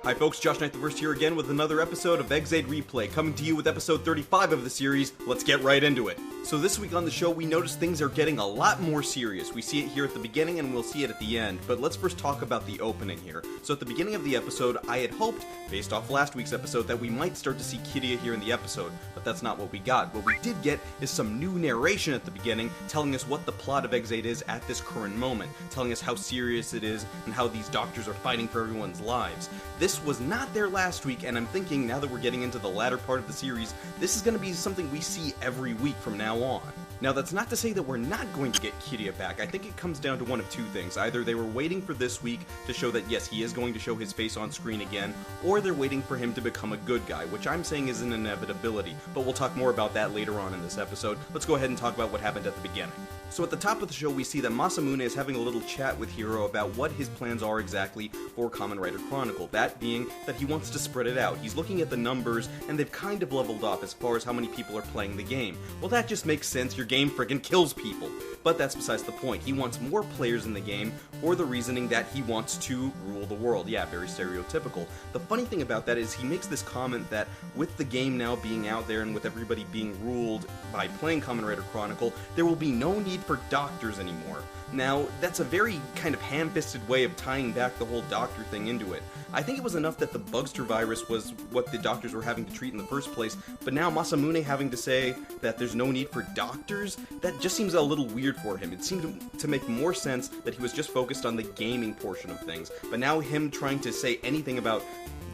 Hi folks, Josh Knight the First here again with another episode of Exade Replay, coming to you with episode 35 of the series. Let's get right into it. So this week on the show, we notice things are getting a lot more serious. We see it here at the beginning and we'll see it at the end, but let's first talk about the opening here. So at the beginning of the episode, I had hoped, based off last week's episode, that we might start to see Kiriya here in the episode, but that's not what we got. What we did get is some new narration at the beginning, telling us what the plot of Exade is at this current moment, telling us how serious it is and how these doctors are fighting for everyone's lives. This was not there last week, and I'm thinking, now that we're getting into the latter part of the series, this is going to be something we see every week from now on. Now, that's not to say that we're not going to get Kiriya back. I think it comes down to one of two things. Either they were waiting for this week to show that, yes, he is going to show his face on screen again, or they're waiting for him to become a good guy, which I'm saying is an inevitability, but we'll talk more about that later on in this episode. Let's go ahead and talk about what happened at the beginning. So at the top of the show, we see that Masamune is having a little chat with Hiro about what his plans are exactly for Kamen Rider Chronicle, that being that he wants to spread it out. He's looking at the numbers, and they've kind of leveled off as far as how many people are playing the game. Well, that just makes sense. Your game friggin' kills people. But that's besides the point. He wants more players in the game for the reasoning that he wants to rule the world. Yeah, very stereotypical. The funny thing about that is he makes this comment that with the game now being out there and with everybody being ruled by playing Kamen Rider Chronicle, there will be no need for doctors anymore. Now, that's a very kind of ham-fisted way of tying back the whole doctor thing into it. I think it was enough that the Bugster virus was what the doctors were having to treat in the first place, but now Masamune having to say that there's no need for doctors, that just seems a little weird for him. It seemed to make more sense that he was just focused on the gaming portion of things, but now him trying to say anything about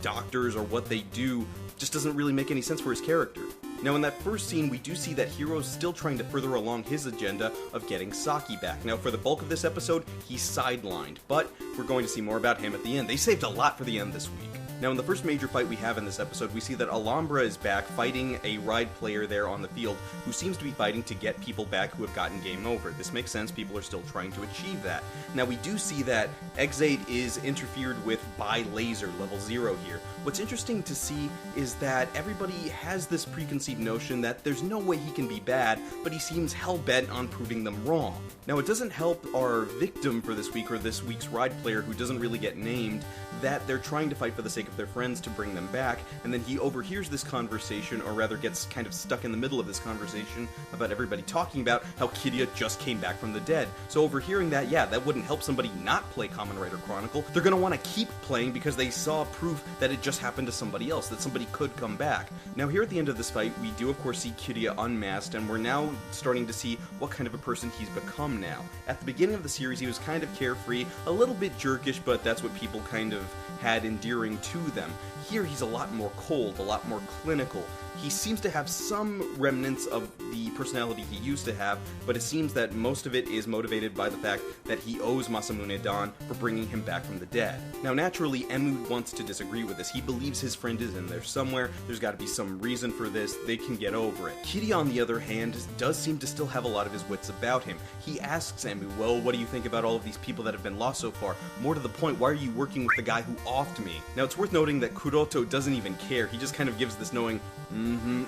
doctors or what they do just doesn't really make any sense for his character. Now in that first scene, we do see that Hiro's still trying to further along his agenda of getting Saki back. Now for the bulk of this episode, he's sidelined, but we're going to see more about him at the end. They saved a lot for the end this week. Now in the first major fight we have in this episode, we see that Alhambra is back fighting a ride player there on the field who seems to be fighting to get people back who have gotten game over. This makes sense, people are still trying to achieve that. Now we do see that Exade is interfered with by Laser, level 0 here. What's interesting to see is that everybody has this preconceived notion that there's no way he can be bad, but he seems hell-bent on proving them wrong. Now it doesn't help our victim for this week, or this week's ride player who doesn't really get named, that they're trying to fight for the sake of their friends to bring them back, and then he overhears this conversation, or rather gets kind of stuck in the middle of this conversation about everybody talking about how Kiriya just came back from the dead. So overhearing that, yeah, that wouldn't help somebody not play Kamen Rider Chronicle. They're gonna want to keep playing because they saw proof that it just happened to somebody else, that somebody could come back. Now here at the end of this fight, we do of course see Kiriya unmasked, and we're now starting to see what kind of a person he's become now. At the beginning of the series, he was kind of carefree, a little bit jerkish, but that's what people kind of had endearing to them. Here he's a lot more cold, a lot more clinical. He seems to have some remnants of the personality he used to have, but it seems that most of it is motivated by the fact that he owes Masamune Dan for bringing him back from the dead. Now naturally, Emu wants to disagree with this. He believes his friend is in there somewhere, there's got to be some reason for this, they can get over it. Kiriya, on the other hand, does seem to still have a lot of his wits about him. He asks Emu, well, what do you think about all of these people that have been lost so far? More to the point, why are you working with the guy who offed me? Now it's worth noting that Kuroto doesn't even care. He just kind of gives this knowing,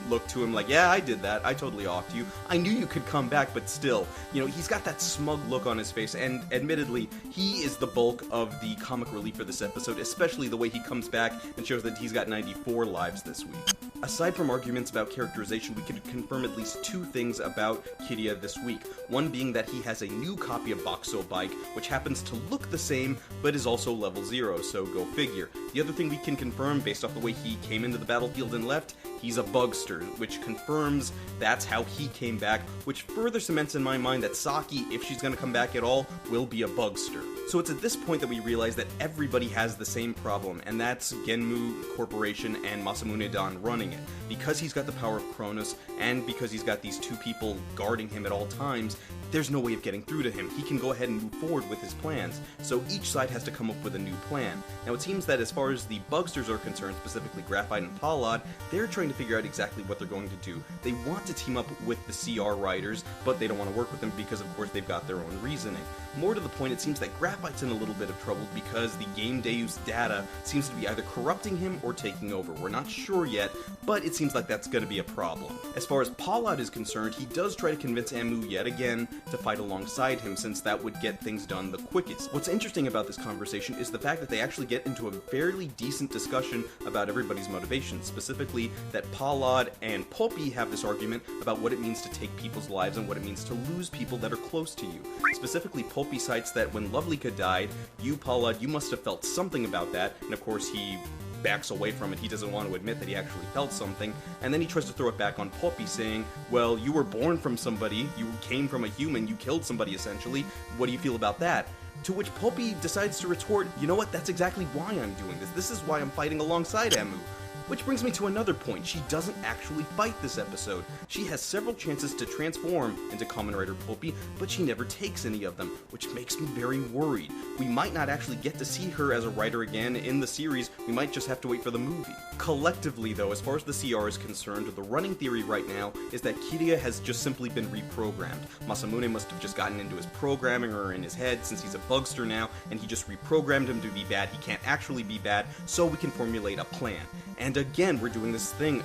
look to him like, yeah, I did that, I totally offed you, I knew you could come back, but still, you know, he's got that smug look on his face, and admittedly, he is the bulk of the comic relief for this episode, especially the way he comes back and shows that he's got 94 lives this week. Aside from arguments about characterization, we can confirm at least two things about Kiriya this week. One being that he has a new copy of Boxo Bike, which happens to look the same, but is also level 0, so go figure. The other thing we can confirm, based off the way he came into the battlefield and left, he's a bugster, which confirms that's how he came back, which further cements in my mind that Saki, if she's gonna come back at all, will be a bugster. So it's at this point that we realize that everybody has the same problem, and that's Genmu Corporation and Masamune Dan running it. Because he's got the power of Kronos, and because he's got these two people guarding him at all times, there's no way of getting through to him. He can go ahead and move forward with his plans, so each side has to come up with a new plan. Now it seems that as far as the bugsters are concerned, specifically Graphite and Pollard, they're trying to figure out exactly what they're going to do. They want to team up with the CR riders, but they don't want to work with them because of course they've got their own reasoning. More to the point, it seems that Graphite's in a little bit of trouble because the game Deus data seems to be either corrupting him or taking over. We're not sure yet, but it seems like that's going to be a problem. As far as Pollard is concerned, he does try to convince Amu yet again to fight alongside him, since that would get things done the quickest. What's interesting about this conversation is the fact that they actually get into a fairly decent discussion about everybody's motivations, specifically that Palad and Poppy have this argument about what it means to take people's lives and what it means to lose people that are close to you. Specifically, Poppy cites that when Lovelyka died, you, Palad, you must have felt something about that, and of course he backs away from it. He doesn't want to admit that he actually felt something, and then he tries to throw it back on Poppy, saying, well, you were born from somebody, you came from a human, you killed somebody essentially, what do you feel about that? To which Poppy decides to retort, you know what, that's exactly why I'm doing this. This is why I'm fighting alongside Emu. Which brings me to another point. She doesn't actually fight this episode. She has several chances to transform into Kamen Rider Poppy, but she never takes any of them, which makes me very worried. We might not actually get to see her as a writer again in the series, we might just have to wait for the movie. Collectively though, as far as the CR is concerned, the running theory right now is that Kiriya has just simply been reprogrammed. Masamune must have just gotten into his programming or in his head, since he's a bugster now, and he just reprogrammed him to be bad. He can't actually be bad, so we can formulate a plan. And again, we're doing this thing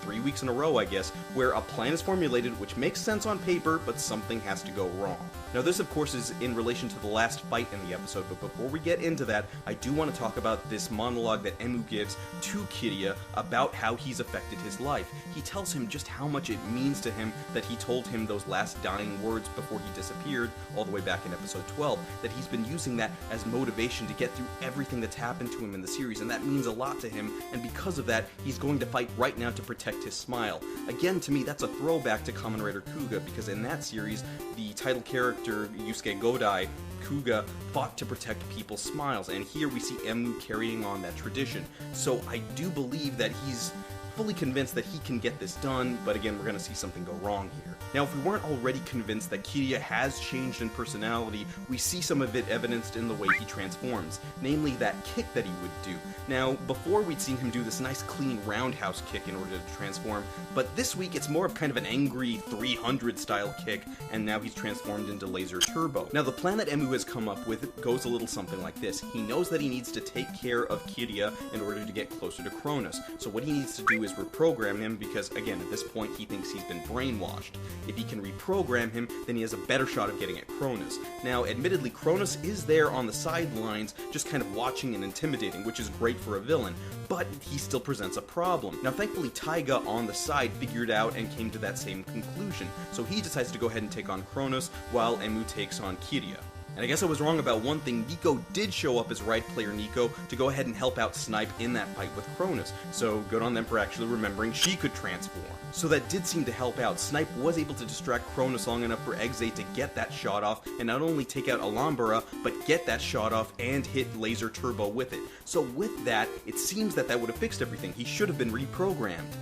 3 weeks in a row, I guess, where a plan is formulated which makes sense on paper, but something has to go wrong. Now this of course is in relation to the last fight in the episode, but before we get into that, I do want to talk about this monologue that Emu gives to Kiriya about how he's affected his life. He tells him just how much it means to him that he told him those last dying words before he disappeared, all the way back in episode 12, that he's been using that as motivation to get through everything that's happened to him in the series, and that means a lot to him, and because of that, he's going to fight right now to protect his smile. Again, to me, that's a throwback to Kamen Rider Kuga, because in that series, the title character, Yusuke Godai, Kuga, fought to protect people's smiles, and here we see Emu carrying on that tradition. So I do believe that he's fully convinced that he can get this done, but again, we're gonna see something go wrong here. Now, if we weren't already convinced that Kiriya has changed in personality, we see some of it evidenced in the way he transforms, namely that kick that he would do. Now, before we'd seen him do this nice clean roundhouse kick in order to transform, but this week it's more of kind of an angry 300 style kick, and now he's transformed into Laser Turbo. Now, the plan that Emu has come up with goes a little something like this. He knows that he needs to take care of Kiriya in order to get closer to Kronos, so what he needs to do is reprogram him, because again, at this point he thinks he's been brainwashed. If he can reprogram him, then he has a better shot of getting at Kronos. Now, admittedly, Kronos is there on the sidelines, just kind of watching and intimidating, which is great for a villain, but he still presents a problem. Now, thankfully, Taiga on the side figured out and came to that same conclusion, so he decides to go ahead and take on Kronos, while Emu takes on Kiriya. And I guess I was wrong about one thing. Nico did show up as right player Nico to go ahead and help out Snipe in that fight with Kronos, so good on them for actually remembering she could transform. So that did seem to help out. Snipe was able to distract Kronos long enough for Exe to get that shot off, and not only take out Alhambra, but get that shot off and hit Laser Turbo with it. So with that, it seems that that would have fixed everything. He should have been reprogrammed.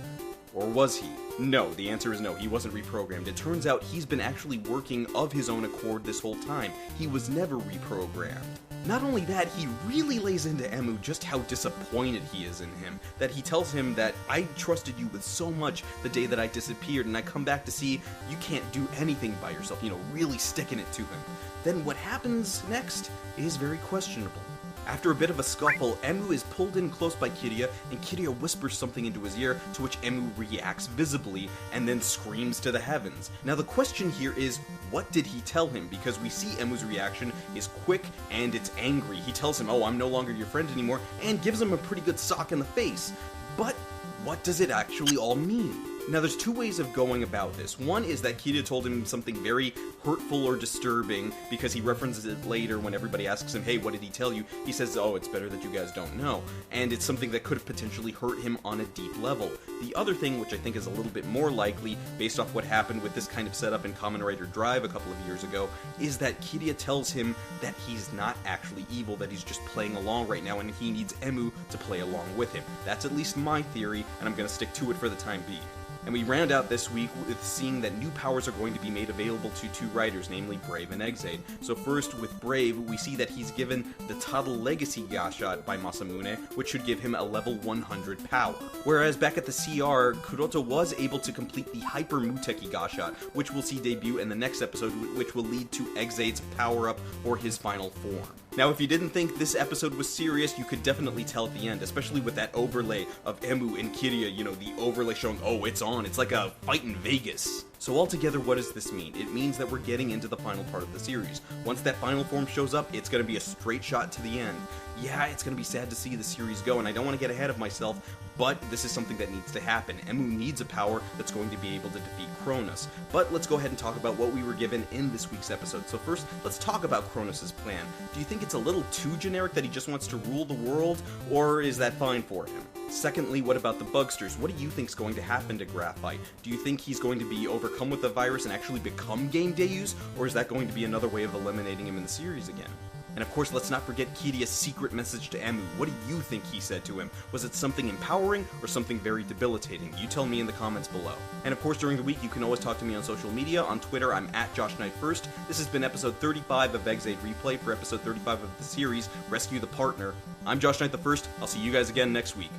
Or was he? No, the answer is no, he wasn't reprogrammed. It turns out he's been actually working of his own accord this whole time. He was never reprogrammed. Not only that, he really lays into Emu just how disappointed he is in him. That he tells him that, I trusted you with so much the day that I disappeared, and I come back to see you can't do anything by yourself, you know, really sticking it to him. Then what happens next is very questionable. After a bit of a scuffle, Emu is pulled in close by Kiriya, and Kiriya whispers something into his ear, to which Emu reacts visibly, and then screams to the heavens. Now the question here is, what did he tell him? Because we see Emu's reaction is quick, and it's angry. He tells him, oh, I'm no longer your friend anymore, and gives him a pretty good sock in the face. But what does it actually all mean? Now, there's two ways of going about this. One is that Kiriya told him something very hurtful or disturbing, because he references it later when everybody asks him, hey, what did he tell you? He says, oh, it's better that you guys don't know. And it's something that could have potentially hurt him on a deep level. The other thing, which I think is a little bit more likely, based off what happened with this kind of setup in Kamen Rider Drive a couple of years ago, is that Kiriya tells him that he's not actually evil, that he's just playing along right now, and he needs Emu to play along with him. That's at least my theory, and I'm going to stick to it for the time being. And we round out this week with seeing that new powers are going to be made available to two writers, namely Brave and Exe. So first, with Brave, we see that he's given the Toddle Legacy Gashot by Masamune, which should give him a level 100 power. Whereas back at the CR, Kuroto was able to complete the Hyper Muteki Gashot, which we'll see debut in the next episode, which will lead to Exe's power-up or his final form. Now, if you didn't think this episode was serious, you could definitely tell at the end, especially with that overlay of Emu and Kiriya, you know, the overlay showing, oh, it's on. It's like a fight in Vegas. So altogether, what does this mean? It means that we're getting into the final part of the series. Once that final form shows up, it's going to be a straight shot to the end. Yeah, it's going to be sad to see the series go, and I don't want to get ahead of myself, but this is something that needs to happen. Emu needs a power that's going to be able to defeat Cronus. But let's go ahead and talk about what we were given in this week's episode. So first, let's talk about Cronus's plan. Do you think it's a little too generic that he just wants to rule the world, or is that fine for him? Secondly, what about the Bugsters? What do you think is going to happen to Graphite? Do you think he's going to be overcome with the virus and actually become Game Deus, or is that going to be another way of eliminating him in the series again? And of course, let's not forget Kiriya's secret message to Emu. What do you think he said to him? Was it something empowering or something very debilitating? You tell me in the comments below. And of course, during the week, you can always talk to me on social media. On Twitter, I'm at JoshKnight1st. This has been episode 35 of Exade Replay. For episode 35 of the series, Rescue the Partner. I'm Josh Knight the First. I'll see you guys again next week.